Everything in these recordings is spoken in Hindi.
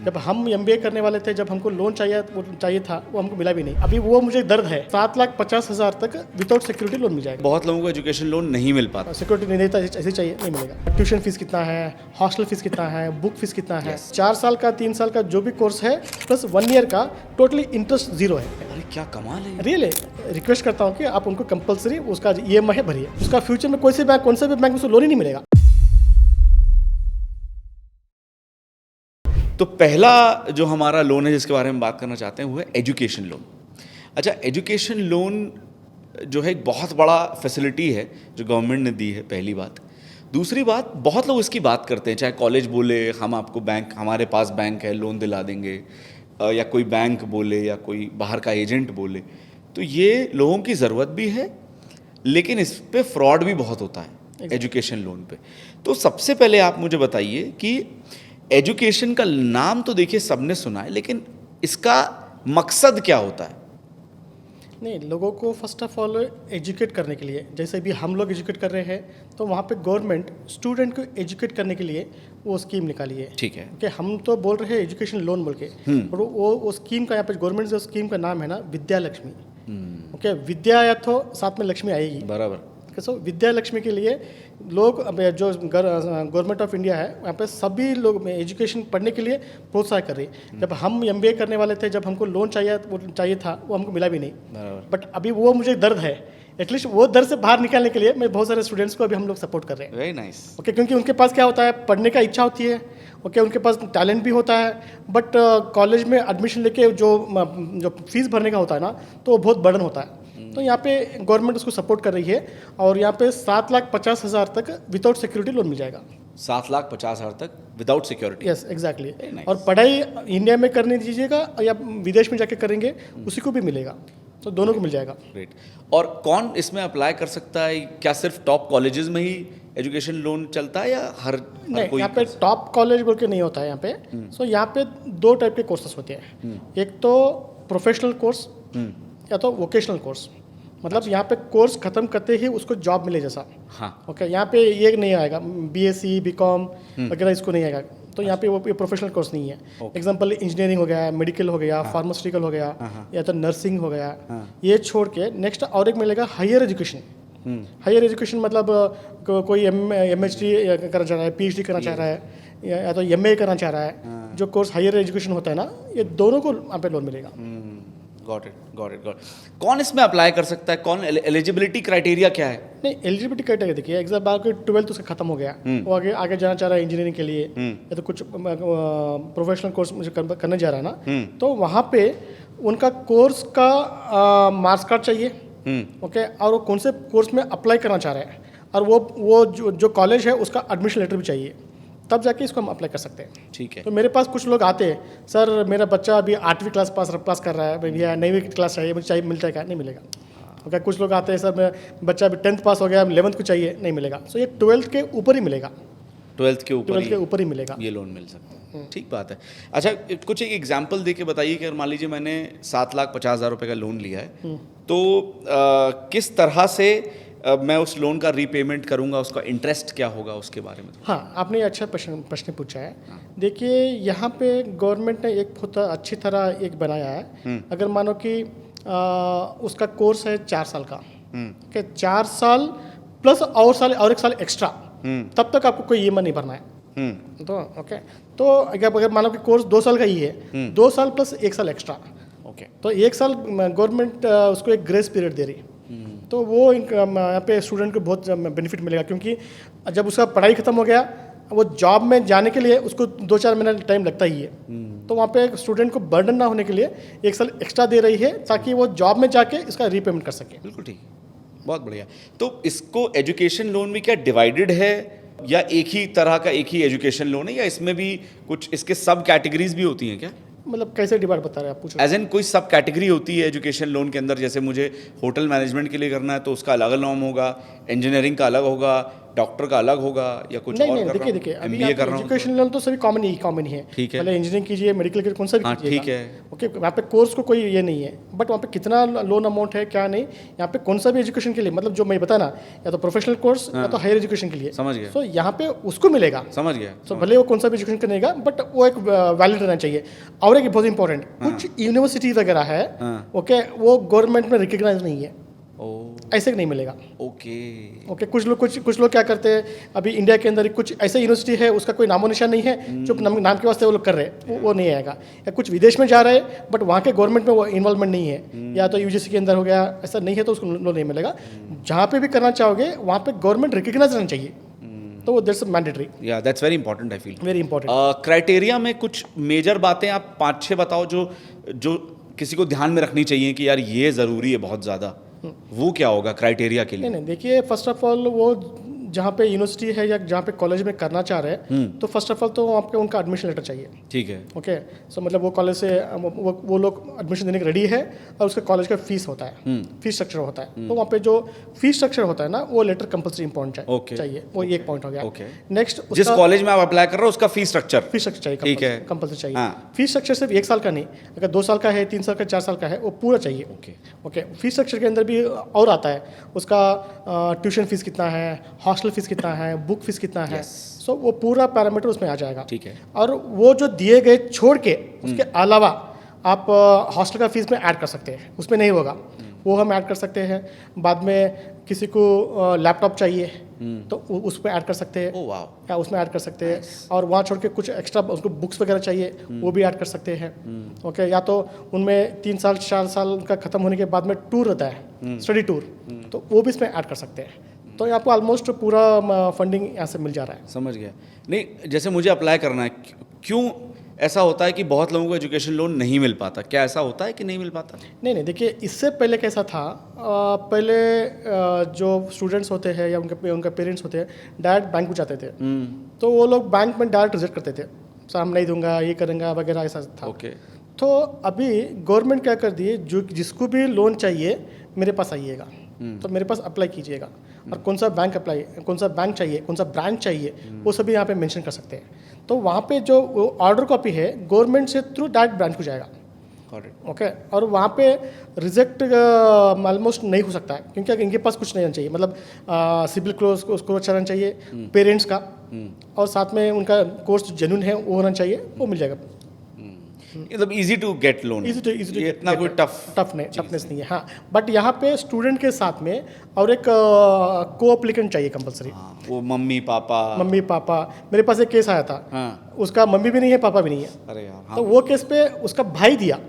जब हम एमबीए करने वाले थे, जब हमको लोन चाहिए था, वो हमको मिला भी नहीं। अभी वो मुझे दर्द है। 7,50,000 तक विदाउट सिक्योरिटी लोन मिल जाएगा। बहुत लोगों को एजुकेशन लोन नहीं मिल पाता। सिक्योरिटी नहीं देता, ऐसे चाहिए, नहीं मिलेगा। ट्यूशन फीस कितना है, हॉस्टल फीस कितना है, बुक फीस कितना है, 4 साल का 3 साल का जो भी कोर्स है प्लस 1 ईयर का टोटली इंटरेस्ट जीरो है। अरे क्या कमाल है। रियल है। रिक्वेस्ट करता हूँ कि आप उनको कंपलसरी उसका EMI है भरिए। उसका फ्यूचर में कोई से बैंक, कौन से भी बैंक में उसको लोन ही नहीं मिलेगा। तो पहला जो हमारा लोन है जिसके बारे में बात करना चाहते हैं वो है एजुकेशन लोन। अच्छा, एजुकेशन लोन जो है एक बहुत बड़ा फैसिलिटी है जो गवर्नमेंट ने दी है, पहली बात। दूसरी बात, बहुत लोग इसकी बात करते हैं, चाहे कॉलेज बोले हम आपको बैंक, हमारे पास बैंक है लोन दिला देंगे, या कोई बैंक बोले या कोई बाहर का एजेंट बोले, तो ये लोगों की ज़रूरत भी है, लेकिन इस पे फ्रॉड भी बहुत होता है एजुकेशन लोन पे। तो सबसे पहले आप मुझे बताइए कि एजुकेशन का नाम तो देखिए सबने सुना है, लेकिन इसका मकसद क्या होता है? नहीं, लोगों को फर्स्ट ऑफ ऑल एजुकेट करने के लिए, जैसे भी हम लोग एजुकेट कर रहे हैं, तो वहाँ पे गवर्नमेंट स्टूडेंट को एजुकेट करने के लिए वो स्कीम निकाली है। ठीक है कि हम तो बोल रहे हैं एजुकेशन लोन बोल के, और वो स्कीम का यहाँ पे गवर्नमेंट जो स्कीम का नाम है ना, विद्या लक्ष्मी। ओके, विद्या या तो साथ में लक्ष्मी आएगी, बराबर। सो विद्या लक्ष्मी के लिए लोग, जो गवर्नमेंट ऑफ इंडिया है वहाँ पे सभी लोग एजुकेशन पढ़ने के लिए प्रोत्साहित कर रही है। जब हम एमबीए करने वाले थे, जब हमको लोन चाहिए था, वो हमको मिला भी नहीं। बट अभी वो मुझे दर्द है। एटलीस्ट वो दर्द से बाहर निकालने के लिए मैं बहुत सारे स्टूडेंट्स को अभी हम लोग सपोर्ट कर रहे हैं। Very nice. ओके, क्योंकि उनके पास क्या होता है, पढ़ने का इच्छा होती है। ओके, उनके पास टैलेंट भी होता है, बट कॉलेज में एडमिशन लेके जो फीस भरने का होता है ना, तो वो बहुत बर्डन होता है। तो यहाँ पे गवर्नमेंट उसको सपोर्ट कर रही है, और यहाँ पे 7,50,000 तक विदाउट सिक्योरिटी लोन मिल जाएगा। 7,50,000 तक विदाउट सिक्योरिटी। Yes, exactly. और पढ़ाई इंडिया में करने दीजिएगा या विदेश में जाके करेंगे, उसी को भी मिलेगा, तो दोनों को मिल जाएगा। ग्रेट। और कौन इसमें अप्लाई कर सकता है? क्या सिर्फ टॉप कॉलेजेस में ही एजुकेशन लोन चलता है या हर नहीं, कोई? यहाँ पे टॉप कॉलेज बोल के नहीं होता है यहाँ पे। सो यहाँ पे 2 टाइप के कोर्सेस होते हैं। एक तो प्रोफेशनल कोर्स या तो वोकेशनल कोर्स। मतलब यहाँ पे कोर्स खत्म करते ही उसको जॉब मिले जैसा। हाँ। ओके, यहाँ पे ये नहीं आएगा, BSc BCom वगैरह इसको नहीं आएगा। तो यहाँ पे वो प्रोफेशनल कोर्स नहीं है। एग्जांपल इंजीनियरिंग हो गया, मेडिकल हो गया, फार्मास्यूटिकल हो गया, या तो नर्सिंग हो गया। ये छोड़ के नेक्स्ट और एक मिलेगा हायर एजुकेशन। हायर एजुकेशन मतलब कोई MHD करना चाह रहा है, PhD करना चाह रहा है, या तो MA करना चाह रहा है। जो कोर्स हायर एजुकेशन होता है ना, ये दोनों को यहाँ पे लोन मिलेगा। Got it. कौन इसमें अप्लाई कर सकता है? कौन, एलिजिबिलिटी क्राइटेरिया क्या है? नहीं, एलिजिबिलिटी क्राइटेरिया देखिए, एग्जाम के 12th उसका खत्म हो गया, वो आगे जाना चाह रहा है इंजीनियरिंग के लिए, या तो कुछ प्रोफेशनल कोर्स मुझे करने जा रहा है ना, तो वहाँ पे उनका कोर्स का मार्क्स कार्ड चाहिए। ओके, और वो कौन से कोर्स में अप्लाई करना चाह रहे हैं, और वो जो कॉलेज है उसका एडमिशन लेटर भी चाहिए, तब जाके इसको हम अप्लाई कर सकते हैं। ठीक है। तो मेरे पास कुछ लोग आते हैं, सर मेरा बच्चा अभी 8वीं क्लास पास कर रहा है, भैया 9वीं क्लास चाहिए, मुझे चाहिए, मिलता है क्या? नहीं मिलेगा। ओके, कुछ लोग आते हैं, सर मेरा बच्चा अभी 10th पास हो गया, 11th को चाहिए, नहीं मिलेगा। सो ये 12th के ऊपर ही मिलेगा। 12th के ऊपर ही मिलेगा, ये लोन मिल सकता है। ठीक बात है। अच्छा, कुछ एक एग्जाम्पल दे के बताइए कि मान लीजिए मैंने 7,50,000 रुपये का लोन लिया है, तो किस तरह से मैं उस लोन का रीपेमेंट करूंगा, उसका इंटरेस्ट क्या होगा, उसके बारे में? हाँ, आपने अच्छा प्रश्न पूछा है। देखिए, यहाँ पे गवर्नमेंट ने एक बहुत अच्छी तरह एक बनाया है। अगर मानो कि उसका कोर्स है 4 साल का, कि 4 साल प्लस और 1 साल एक्स्ट्रा, तब तक आपको कोई EMI नहीं भरना है। तो ओके, तो अगर मानो कि कोर्स 2 साल का ही है, 2 साल प्लस 1 साल एक्स्ट्रा, ओके, तो 1 साल गवर्नमेंट उसको एक ग्रेस पीरियड दे रही। तो वो यहाँ पे स्टूडेंट को बहुत बेनिफिट मिलेगा, क्योंकि जब उसका पढ़ाई खत्म हो गया, वो जॉब में जाने के लिए उसको 2-4 महीना टाइम लगता ही है। तो वहाँ पे स्टूडेंट को बर्डन ना होने के लिए 1 साल एक्स्ट्रा दे रही है, ताकि वो जॉब में जाके इसका रीपेमेंट कर सके। बिल्कुल ठीक, बहुत बढ़िया। तो इसको एजुकेशन लोन भी क्या डिवाइडेड है, या एक ही तरह का एक ही एजुकेशन लोन है, या इसमें भी कुछ इसके सब कैटेगरीज भी होती हैं क्या? मतलब कैसे डिवाइड बता रहे हैं आप? पूछो। एज एन कोई सब कैटेगरी होती है एजुकेशन लोन के अंदर? जैसे मुझे होटल मैनेजमेंट के लिए करना है तो उसका अलग लोन होगा, इंजीनियरिंग का अलग होगा, डॉक्टर का अलग होगा या कुछ नहीं और नहीं, कर रहा देखिए हूँ, अभी MBA कर रहा हूँ एजुकेशन लोन तो सभी कॉमन ही है। ठीक है। पहले इंजीनियरिंग कीजिए, मेडिकल कीजिए, कौन सा भी हाँ, कीजिएगा, ठीक है। ओके, वहाँ पे कोर्स को कोई ये नहीं है, बट वहाँ पे कितना लोन अमाउंट है क्या नहीं, यहाँ पे कौन सा भी एजुकेशन के लिए, मतलब जो मैं बता ना, या तो प्रोफेशनल कोर्स या तो हायर एजुकेशन के लिए, समझ गया। सो यहाँ पे उसको मिलेगा। समझ गया। तो भले वो कौन सा भी एजुकेशन करेगा, बट वो एक वैलिड रहना चाहिए। और एक बहुत इंपॉर्टेंट, कुछ यूनिवर्सिटी वगैरह है, हाँ। ओके, वो गवर्नमेंट में रिकग्नाइज नहीं है, ओ, ऐसे नहीं मिलेगा। ओके। ओके, कुछ लोग क्या करते हैं, अभी इंडिया के अंदर कुछ ऐसा यूनिवर्सिटी है उसका कोई नामो निशान नहीं है, जो नाम के वास्ते वो लोग कर रहे हैं, वो नहीं आएगा। या कुछ विदेश में जा रहे हैं बट वहाँ के गवर्नमेंट में वो इन्वॉल्वमेंट नहीं है, या तो यूजीसी के अंदर हो गया, ऐसा नहीं है तो उसको लोन नहीं मिलेगा। जहाँ पे भी करना चाहोगे वहाँ पे गवर्नमेंट रिकग्नाइज रहना चाहिए, तो वो दैट्स मैंडेटरी, या that's very important I feel. Very important. Criteria में कुछ मेजर बातें आप 5-6 बताओ जो किसी को ध्यान में रखनी चाहिए कि यार ये ज़रूरी है बहुत ज़्यादा, वो क्या होगा क्राइटेरिया के लिए? नहीं, देखिए, फर्स्ट ऑफ ऑल वो जहाँ पे यूनिवर्सिटी है या जहाँ पे कॉलेज में करना चाह रहे हैं, तो फर्स्ट ऑफ ऑल तो आपको उनका एडमिशन लेटर चाहिए। ठीक है। ओके, सो मतलब वो कॉलेज से वो लोग एडमिशन देने के रेडी है, और उसका कॉलेज का फीस होता है, फीस स्ट्रक्चर होता है, तो वहाँ पे जो फीस स्ट्रक्चर होता है ना, वो लेटर कंपल्सरी इंपॉर्टेंट चाहिए, वो एक पॉइंट हो गया। नेक्स्ट, जिस कॉलेज में आप अप्लाई कर रहे हो उसका फीस स्ट्रक्चर चाहिए, ठीक है, कंपल्सरी चाहिए। हाँ। फीस स्ट्रक्चर सिर्फ 1 साल का नहीं, अगर 2 साल का है, 3 साल का, 4 साल का है, वो पूरा चाहिए। ओके, फीस स्ट्रक्चर के अंदर भी और आता है उसका ट्यूशन फीस कितना है, हॉस्टल फीस कितना है, बुक फीस कितना है, सो वो पूरा पैरामीटर उसमें आ जाएगा। ठीक है। और वो जो दिए गए छोड़ के उसके अलावा आप हॉस्टल का फीस में ऐड कर सकते हैं, उसमें नहीं होगा, वो हम ऐड कर सकते हैं। बाद में किसी को लैपटॉप चाहिए तो उस पर ऐड कर सकते हैं, ओह वाह, या उसमें ऐड कर सकते हैं। और वहाँ छोड़ के कुछ एक्स्ट्रा उसको बुक्स वगैरह चाहिए, वो भी ऐड कर सकते हैं। ओके, या तो उनमें 3 साल 4 साल उनका खत्म होने के बाद में टूर रहता है, स्टडी टूर, तो वो भी इसमें ऐड कर सकते हैं। तो ये आपको ऑलमोस्ट पूरा फंडिंग यहाँ से मिल जा रहा है। समझ गया। नहीं, जैसे मुझे अप्लाई करना है, क्यों ऐसा होता है कि बहुत लोगों को एजुकेशन लोन नहीं मिल पाता? क्या ऐसा होता है कि नहीं मिल पाता? नहीं, देखिए, इससे पहले कैसा था, पहले जो स्टूडेंट्स होते हैं या उनके पेरेंट्स होते हैं, डायरेक्ट बैंक को जाते थे, तो वो लोग बैंक में डायरेक्ट रिजेक्ट करते थे, सर हम नहीं दूंगा, ये करेंगे वगैरह, ऐसा था। ओके। तो अभी गवर्नमेंट क्या कर दिए, जिसको भी लोन चाहिए मेरे पास आइएगा, तो मेरे पास अप्लाई कीजिएगा, और कौन सा बैंक चाहिए, कौन सा ब्रांच चाहिए, वो सभी यहाँ पे मेंशन कर सकते हैं। तो वहाँ पे जो ऑर्डर कॉपी है गवर्नमेंट से थ्रू डायरेक्ट ब्रांच को जाएगा। ओके, और वहाँ पे रिजेक्ट ऑलमोस्ट नहीं हो सकता है, क्योंकि इनके पास कुछ नहीं रहना चाहिए, मतलब सिबिल स्कोर अच्छा रहना चाहिए पेरेंट्स का, और साथ में उनका कोर्स जेन्युइन है वो होना चाहिए, वो मिल जाएगा। मतलब इजी टू गेट लोन, इतना कोई टफनेस नहीं है। हाँ, बट यहाँ पे स्टूडेंट के साथ में और एक को एप्लीकेंट चाहिए कंपलसरी। वो मम्मी पापा। मेरे पास एक केस आया था, हाँ। उसका मम्मी भी नहीं है, पापा भी नहीं है। अरे यार, हाँ। तो वो केस पे उसका भाई दिया,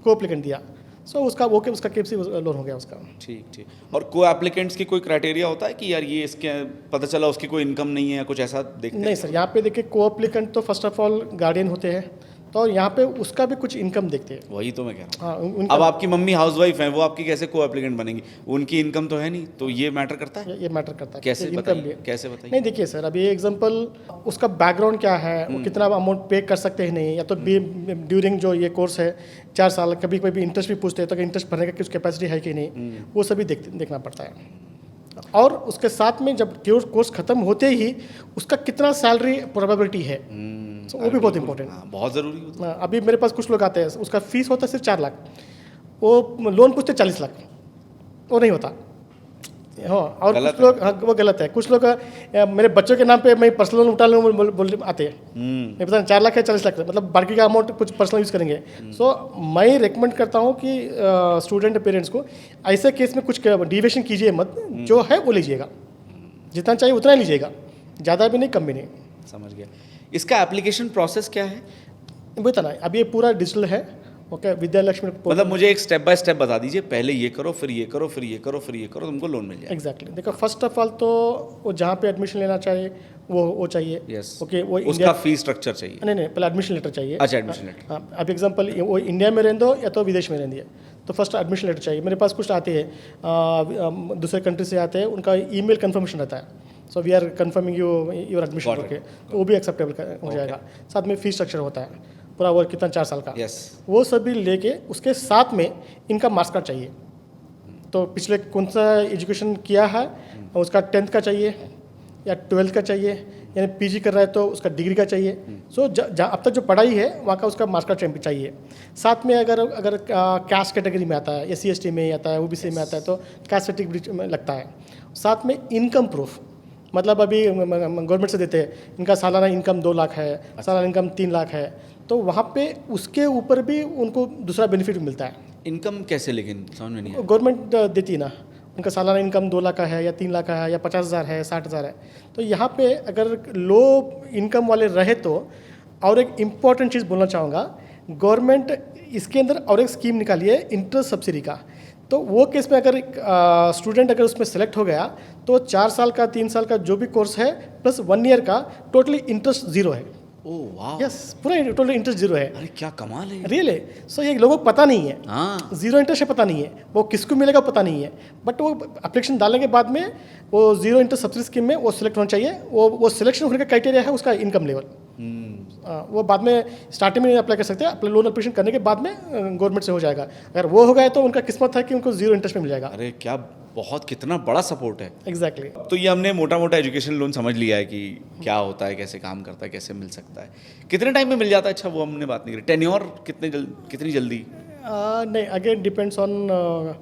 को एप्लीकेंट दिया, सो उसका केपसी लोन हो गया उसका। ठीक। और को एप्लीकेंट्स की कोई क्राइटेरिया होता है कि यार ये इसके पता चला उसकी कोई इनकम नहीं है या कुछ ऐसा देखते हैं? नहीं सर, यहाँ पे देखिए, को एप्लीकेंट तो फर्स्ट ऑफ ऑल गार्डियन होते हैं, तो यहाँ पे उसका भी कुछ इनकम देखते हैं। वही तो मैं कह रहा हूँ। हाँ, अब आपकी मम्मी हाउसवाइफ हैं, वो आपकी कैसे को एप्लीकेंट बनेंगी? उनकी इनकम तो है नहीं, तो ये मैटर करता है? ये मैटर करता है। कैसे इनकम बताइए, कैसे बताइए? नहीं, देखिए सर, अभी एग्जांपल, उसका बैकग्राउंड क्या है, वो कितना अमाउंट पे कर सकते हैं नहीं, या तो ड्यूरिंग जो ये कोर्स है 4 साल, कभी इंटरेस्ट भी पूछते हैं, तो इंटरेस्ट भरने का कुछ कैपेसिटी है कि नहीं, वो सभी देखना पड़ता है। और उसके साथ में जब कोर्स खत्म होते ही उसका कितना सैलरी प्रोबेबिलिटी है, तो वो भी बहुत इंपॉर्टेंट है। बहुत ज़रूरी होता है। अभी मेरे पास कुछ लोग आते हैं, उसका फीस होता है सिर्फ 4 लाख, वो लोन पूछते 40 लाख, वो नहीं होता। हाँ, और कुछ लोग, हाँ, वो गलत है। कुछ लोग मेरे बच्चों के नाम पे मैं पर्सनल लोन उठा लूँ बोल आते हैं, मैं पता 4 लाख है, 40 लाख, मतलब बाकी का अमाउंट कुछ पर्सनल यूज़ करेंगे। सो मैं रिकमेंड करता हूँ कि स्टूडेंट पेरेंट्स को ऐसे केस में कुछ डिविएशन कीजिए मत, जो है वो लीजिएगा, जितना चाहिए उतना ही लीजिएगा, ज़्यादा भी नहीं, कम भी नहीं। समझ गया। इसका एप्लीकेशन प्रोसेस क्या है? वही था ना, अभी ये पूरा डिजिटल है। ओके, विद्या लक्ष्मी, मतलब मुझे एक स्टेप बाय स्टेप बता दीजिए, पहले ये करो, फिर ये करो, फिर ये करो, फिर ये करो, तुमको लोन मिल जाएगा। एग्जैक्टली। देखो, फर्स्ट ऑफ ऑल तो वो जहाँ पे एडमिशन लेना चाहिए वो चाहिए। यस। ओके, वो उसका फीस स्ट्रक्चर चाहिए? नहीं, पहले एडमिशन लेटर चाहिए। अच्छा, एडमिशन लेटर। हाँ, अब एग्जांपल, वो इंडिया में रहने दो या तो विदेश में रहने दिए, तो फर्स्ट एडमिशन लेटर चाहिए। मेरे पास कुछ आते हैं दूसरे कंट्री से आते हैं, उनका ईमेल कंफर्मेशन रहता है, so we are confirming your admission, okay, तो वो भी एक्सेप्टेबल हो जाएगा। साथ में फीस स्ट्रक्चर होता है पूरा, वो कितना 4 साल का, वो सभी लेके उसके साथ में इनका मार्क्स कार्ड चाहिए। तो पिछले कौन सा एजुकेशन किया है उसका 10th का चाहिए, या 12th का चाहिए, यानी पीजी कर रहा है तो उसका डिग्री का चाहिए। सो अब तक जो पढ़ाई है वहाँ का उसका मार्क्स कार्ड चाहिए। साथ में अगर कास्ट कैटेगरी में आता है, SC ST में आता है, OBC में आता है तो कास्ट सर्टिफिकेट में लगता है। साथ में इनकम प्रूफ, मतलब अभी गवर्नमेंट से देते हैं इनका सालाना इनकम 2 लाख है, सालाना इनकम 3 लाख है, तो वहाँ पे उसके ऊपर भी उनको दूसरा बेनिफिट मिलता है। इनकम कैसे, लेकिन समझ में नहीं आया। गवर्नमेंट देती है ना, उनका सालाना इनकम 2 लाख का है या 3 लाख का है या 50,000 है, 60,000 है। तो यहाँ पे अगर लो इनकम वाले रहे तो, और एक इम्पॉर्टेंट चीज़ बोलना चाहूँगा, गवर्नमेंट इसके अंदर और एक स्कीम निकाली है इंटरेस्ट सब्सिडी का। तो वो केस में अगर स्टूडेंट अगर उसमें सेलेक्ट हो गया तो 4 साल का 3 साल का जो भी कोर्स है प्लस 1 ईयर का टोटली इंटरेस्ट जीरो है। ओह वाह, यस, पूरा टोटली इंटरेस्ट जीरो है। अरे क्या कमाल है। रियल है। सो ये लोगों को पता नहीं है, हाँ, जीरो इंटरेस्ट है पता नहीं है, वो किसको मिलेगा पता नहीं है, बट वो एप्लीकेशन डालने के बाद में वो जीरो इंटरेस्ट सब्सिडी स्कीम में वो सिलेक्ट होना चाहिए। वो सिलेक्शन होने का क्राइटेरिया है उसका इनकम लेवल। वो बाद में स्टार्टिंग में नहीं अप्लाई कर सकते, अपने लोन एप्लीकेशन करने के बाद में गवर्नमेंट से हो जाएगा। अगर वो हो गया तो उनका किस्मत है कि उनको जीरो इंटरेस्ट में मिल जाएगा। अरे क्या बहुत, कितना बड़ा सपोर्ट है। एग्जैक्टली। तो ये हमने मोटा मोटा एजुकेशन लोन समझ लिया है कि क्या होता है, कैसे काम करता है, कैसे मिल सकता है, कितने टाइम में मिल जाता है। अच्छा वो हमने बात नहीं करी, टेन्योर कितनी जल्दी। नहीं, अगेन डिपेंड्स ऑन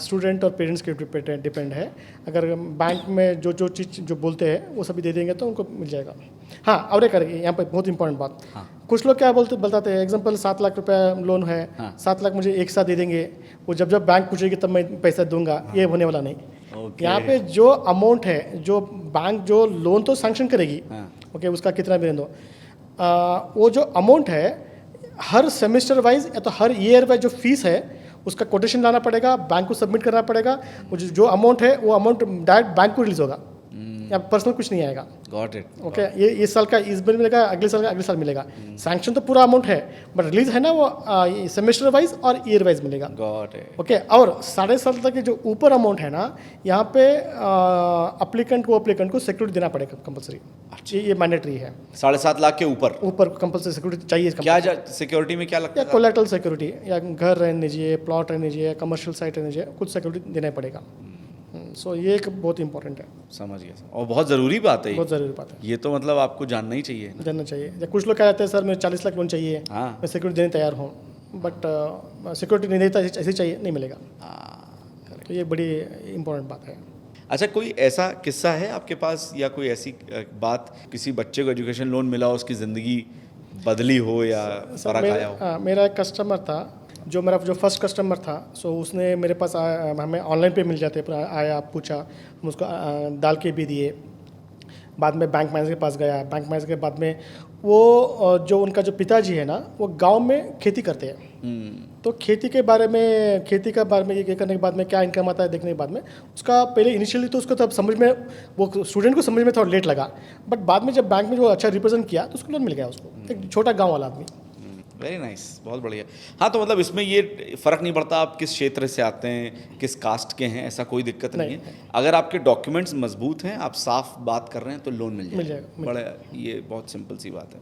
स्टूडेंट और पेरेंट्स के डिपेंड है। अगर बैंक में जो चीज़ जो बोलते हैं वो सभी दे देंगे तो उनको मिल जाएगा। हाँ, और एक यहाँ पे बहुत इंपॉर्टेंट बात, हाँ। कुछ लोग क्या बताते हैं, एग्जांपल 7 लाख रुपया लोन है, हाँ। 7 लाख मुझे एक साथ दे देंगे, वो जब बैंक पूछेगी तब मैं पैसा दूंगा। ये होने वाला नहीं। Okay. यहाँ पे जो अमाउंट है, जो बैंक जो लोन तो सैंक्शन करेगी, हाँ। ओके, उसका कितना भी दो, वो जो अमाउंट है हर सेमेस्टर वाइज या तो हर ईयर वाइज जो फीस है उसका कोटेशन लाना पड़ेगा, बैंक को सबमिट करना पड़ेगा। वो जो अमाउंट है वो अमाउंट डायरेक्ट बैंक को रिलीज होगा, या पर्सनल कुछ नहीं आएगा। Got it. ओके, ये इस साल का इस बार मिलेगा, अगले साल का अगले साल मिलेगा। सैंक्शन तो पूरा अमाउंट है, बट रिलीज है ना वो सेमेस्टर वाइज और ईयर वाइज मिलेगा। Got it. ओके, और 7.5 तक के जो ऊपर अमाउंट है ना, यहाँ पे अप्लीकेंट को सिक्योरिटी देना पड़ेगा कंपलसरी। ये मैंडेटरी है। 7.5 लाख के ऊपर कंपलसरी सिक्योरिटी चाहिए। क्या सिक्योरिटी में क्या लगता या है? कोलेटरल सिक्योरिटी, या घर रहने दीजिए, प्लॉट रहने दीजिए, कमर्शियल साइट रहने दीजिए, कुछ सिक्योरिटी देना पड़ेगा। सो ये एक बहुत इंपॉर्टेंट है। समझ गया, और बहुत ज़रूरी बात है ये। बहुत ज़रूरी बात है, ये तो मतलब आपको जानना ही चाहिए। जानना चाहिए। या कुछ लोग क्या कहते हैं, सर मुझे 40 लाख लोन चाहिए, हाँ। मैं सिक्योरिटी देने तैयार हूँ, बट सिक्योरिटी नहीं देता, ऐसे चाहिए, नहीं मिलेगा। हाँ। तो ये बड़ी इंपॉर्टेंट बात है। अच्छा, कोई ऐसा किस्सा है आपके पास, या कोई ऐसी बात, किसी बच्चे को एजुकेशन लोन मिला हो, उसकी ज़िंदगी बदली हो या फर्क आया हो? मेरा एक कस्टमर था, जो फर्स्ट कस्टमर था। सो उसने मेरे पास हमें ऑनलाइन पे मिल जाते, आया, पूछा, हम उसको डाल के भी दिए। बाद में बैंक मैनेजर के पास गया। बैंक मैनेजर के बाद में वो जो उनका जो पिताजी है ना, वो गांव में खेती करते हैं। तो खेती के बारे में ये करने के बाद में क्या इनकम आता है देखने के बाद में उसका पहले इनिशियली तो उसको तब समझ में, वो स्टूडेंट को समझ में थोड़ा लेट लगा, बट बाद में जब बैंक में जो अच्छा रिप्रेजेंट किया तो उसको लोन मिल गया उसको, एक छोटा गाँव वाला आदमी। वेरी नाइस, बहुत बढ़िया। हाँ, तो मतलब इसमें ये फ़र्क नहीं पड़ता आप किस क्षेत्र से आते हैं, किस कास्ट के हैं, ऐसा कोई दिक्कत नहीं है। अगर आपके डॉक्यूमेंट्स मजबूत हैं, आप साफ बात कर रहे हैं, तो लोन मिल जाएगा। बड़ा, ये बहुत सिंपल सी बात है।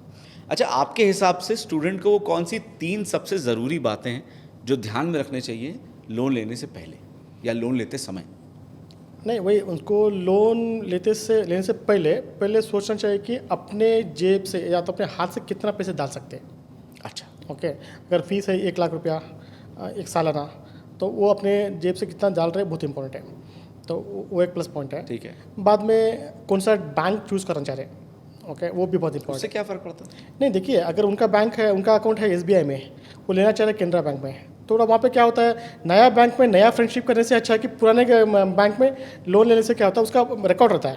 अच्छा, आपके हिसाब से स्टूडेंट को वो कौन सी 3 सबसे ज़रूरी बातें हैं जो ध्यान में रखने चाहिए लोन लेने से पहले या लोन लेते समय? नहीं, वही उनको लोन लेने से पहले सोचना चाहिए कि अपने जेब से या तो अपने हाथ से कितना पैसे डाल सकते हैं। अच्छा, ओके, अगर फीस है 1 लाख रुपया एक सालाना, तो वो अपने जेब से कितना डाल रहे हैं बहुत इंपॉर्टेंट है। तो वो एक प्लस पॉइंट है। ठीक है। बाद में कौन सा बैंक चूज़ करना चाह रहे हैं, ओके, वो भी बहुत इंपॉर्टेंट उससे है। क्या फ़र्क पड़ता है? नहीं, देखिए, अगर उनका बैंक है, उनका अकाउंट है SBI में, वो लेना चाह रहे हैं केनरा बैंक में, तो वहाँ पे क्या होता है, नया बैंक में नया फ्रेंडशिप करने से अच्छा है कि पुराने बैंक में लोन लेने से क्या होता है, उसका रिकॉर्ड रहता है,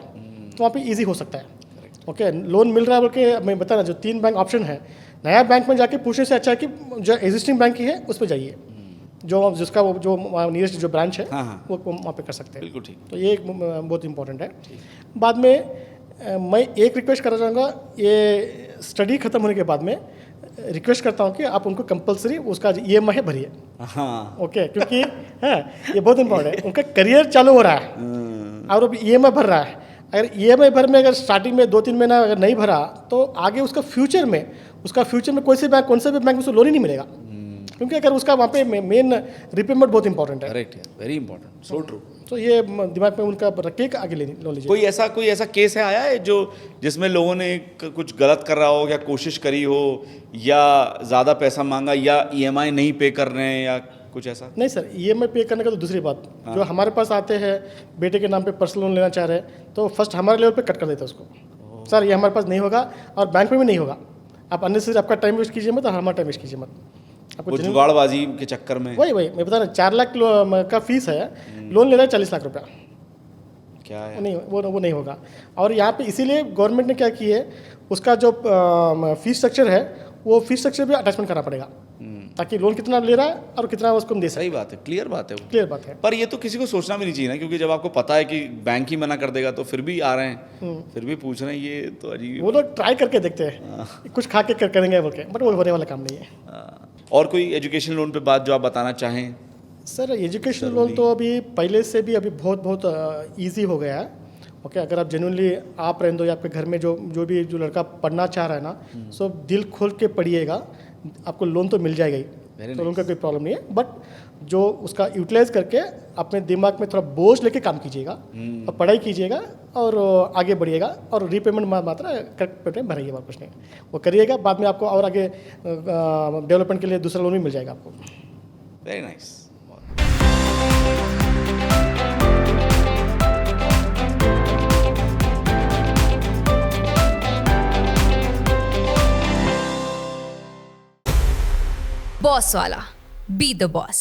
तो वहाँ पे ईजी हो सकता है। ओके, लोन मिल रहा है, बल्कि मैं बता रहा, जो 3 बैंक ऑप्शन है, नया बैंक में जाके पूछने से अच्छा है कि जो एग्जिस्टिंग बैंक की है उस पर जाइए, जिसका वो जो नियरेस्ट जो ब्रांच है, हाँ। वो वहाँ पे कर सकते हैं। बिल्कुल ठीक। तो ये एक बहुत इंपॉर्टेंट है। बाद में मैं एक रिक्वेस्ट करना चाहूँगा, ये स्टडी खत्म होने के बाद में रिक्वेस्ट करता हूँ कि आप उनको कंपलसरी उसका EMI है भरिए। हाँ। ओके, क्योंकि हाँ, ये बहुत इंपॉर्टेंट है, उनका करियर चालू हो रहा है और वो EMI भर रहा है। अगर EMI भर में अगर स्टार्टिंग में 2-3 महीना अगर नहीं भरा, तो आगे उसका फ्यूचर में कोई से बैंक, कौन से भी बैंक में उसको लोन ही नहीं मिलेगा। क्योंकि अगर उसका वहाँ पे मेन रिपेमेंट बहुत इंपॉर्टेंट है, करेक्ट है, वेरी इंपॉर्टेंट, सो ट्रू। तो ये दिमाग में उनका रख के आगे लोन लीजिए। कोई ऐसा केस है आया है जो जिसमें लोगों ने कुछ गलत कर रहा हो या कोशिश करी हो या ज़्यादा पैसा मांगा या ईएमआई नहीं पे कर रहे हैं या कुछ ऐसा? नहीं सर, ईएमआई पे करने का तो दूसरी बात, जो हमारे पास आते हैं बेटे के नाम पे पर्सनल लोन लेना चाह रहे हैं, तो फर्स्ट हमारे लेवल पे कट कर देते हैं उसको, सर ये हमारे पास नहीं होगा और बैंक में भी नहीं होगा, आप अननेसेसरी आपका टाइम वेस्ट कीजिए मत और हमारा टाइम वेस्ट कीजिए मत। आपको वो जुगाड़बाजी के चक्कर में वही मैं बता रहा हूँ, 4 लाख का फीस है, लोन ले रहा है 40 लाख रुपया, क्या है? वो नहीं होगा। और यहाँ पे इसीलिए गवर्नमेंट ने क्या की है, उसका जो फीस स्ट्रक्चर है वो फीस स्ट्रक्चर भी अटैचमेंट करना पड़ेगा, ताकि लोन कितना ले रहा है और कितना उसको हम दे सकते। सही बात है, क्लियर बात है वो। क्लियर बात है। पर ये तो किसी को सोचना भी नहीं चाहिए ना, क्योंकि जब आपको पता है कि बैंक ही मना कर देगा तो फिर भी आ रहे हैं, फिर भी पूछ रहे हैं, ये तो अजीब। वो लोग ट्राई करके देखते हैं, कुछ खा के करेंगे बोल के, बट वो होने वाला काम नहीं है। और कोई एजुकेशन लोन पे बात जो आप बताना चाहें? सर एजुकेशन लोन तो अभी पहले से भी अभी बहुत ईजी हो गया है। ओके, अगर आप जेन्युइनली आप रहने दो या आपके घर में जो लड़का पढ़ना चाह रहा है ना, सो दिल खोल के पढ़िएगा, आपको लोन तो मिल जाएगा ही, तो लोन का कोई प्रॉब्लम नहीं है। बट जो उसका यूटिलाइज करके अपने दिमाग में थोड़ा बोझ लेके काम कीजिएगा और पढ़ाई कीजिएगा और आगे बढ़िएगा और रीपेमेंट मात्रा करेक्ट भराइए, बात कुछ नहीं, वो करिएगा, बाद में आपको और आगे डेवलपमेंट के लिए दूसरा लोन भी मिल जाएगा आपको। Very nice. बॉस वाला, बी द बॉस।